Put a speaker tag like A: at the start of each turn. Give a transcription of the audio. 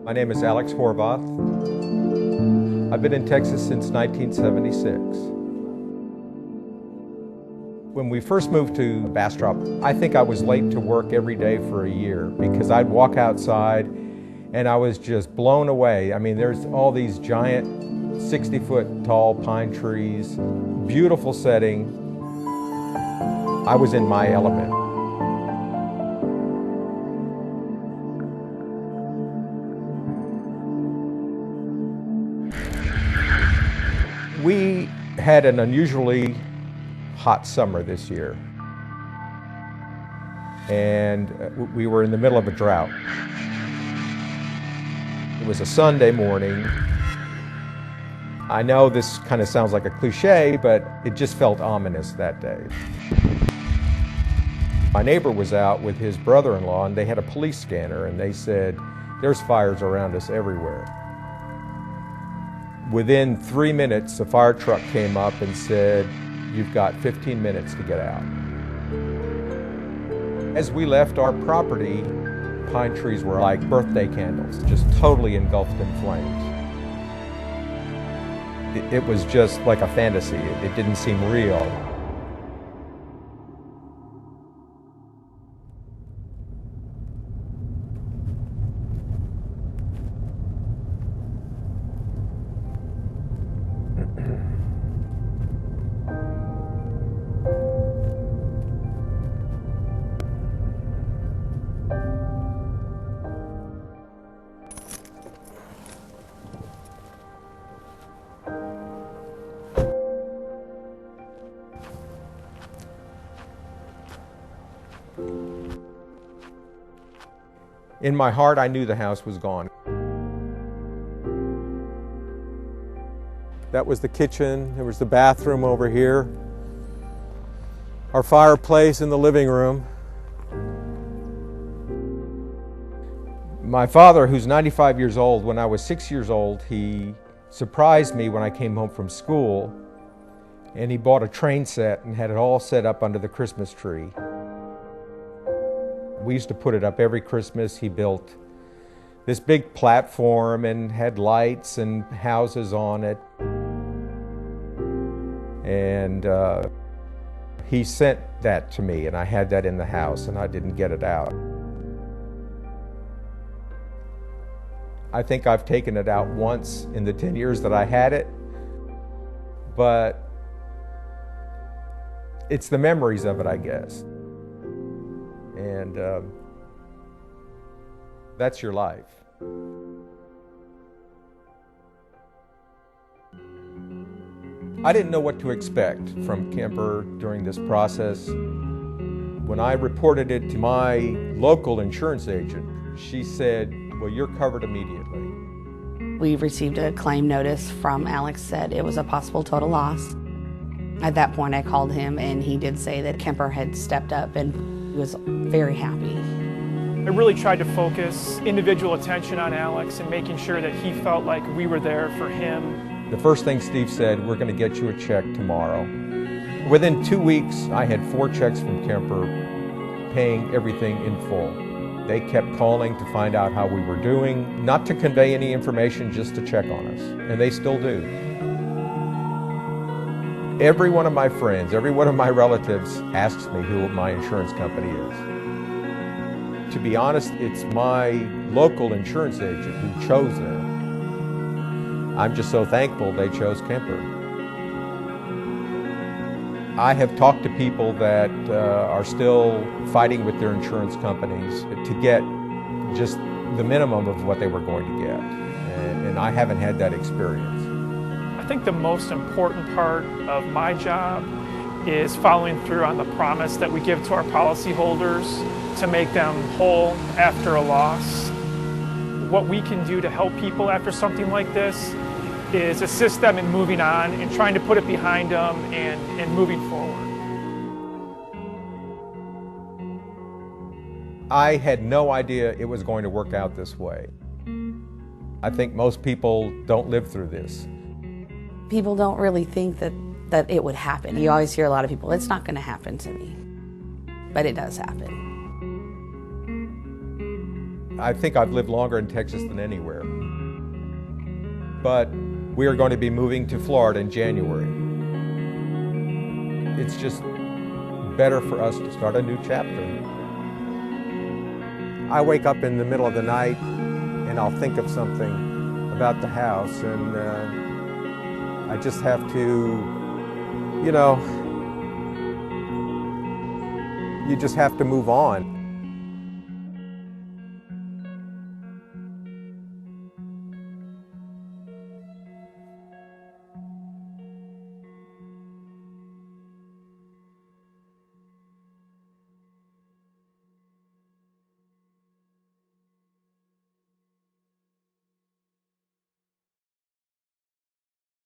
A: My name is Alex Horvath. I've been in Texas since 1976. When we first moved to Bastrop, I think I was late to work every day for a year because I'd walk outside and I was just blown away. I mean, there's all these giant 60-foot tall pine trees, beautiful setting. I was in my element. We had an unusually hot summer this year, and we were in the middle of a drought. It was a Sunday morning. I know this kind of sounds like a cliche, but it just felt ominous that day. My neighbor was out with his brother-in-law, and they had a police scanner, and they said, "There's fires around us everywhere." Within 3 minutes, a fire truck came up and said, "You've got 15 minutes to get out." As we left our property, pine trees were like birthday candles, just totally engulfed in flames. It was just like a fantasy. It didn't seem real. In my heart, I knew the house was gone. That was the kitchen. There was the bathroom over here. Our fireplace in the living room. My father, who's 95 years old, when I was 6 years old, he surprised me when I came home from school, and he bought a train set and had it all set up under the Christmas tree. We used to put it up every Christmas. He built this big platform and had lights and houses on it. And he sent that to me, and I had that in the house, and I didn't get it out. I think I've taken it out once in the 10 years that I had it, but it's the memories of it, I guess. And that's your life. I didn't know what to expect from Kemper during this process. When I reported it to my local insurance agent, she said, "Well, you're covered immediately."
B: We received a claim notice from Alex, said it was a possible total loss. At that point, I called him, and he did say that Kemper had stepped up, and he was very happy.
C: I really tried to focus individual attention on Alex and making sure that he felt like we were there for him.
A: The first thing Steve said, "We're going to get you a check tomorrow." Within 2 weeks, I had 4 checks from Kemper paying everything in full. They kept calling to find out how we were doing, not to convey any information, just to check on us, and they still do. Every one of my friends, every one of my relatives asks me who my insurance company is. To be honest, it's my local insurance agent who chose them. I'm just so thankful they chose Kemper. I have talked to people that are still fighting with their insurance companies to get just the minimum of what they were going to get, and I haven't had that experience.
C: I think the most important part of my job is following through on the promise that we give to our policyholders to make them whole after a loss. What we can do to help people after something like this is assist them in moving on and trying to put it behind them and moving forward.
A: I had no idea it was going to work out this way. I think most people don't live through this.
B: People don't really think that that it would happen. You always hear a lot of people, it's not going to happen to me. But it does happen.
A: I think I've lived longer in Texas than anywhere. But we are going to be moving to Florida in January. It's just better for us to start a new chapter. I wake up in the middle of the night and I'll think of something about the house, and I just have to, you know, you just have to move on.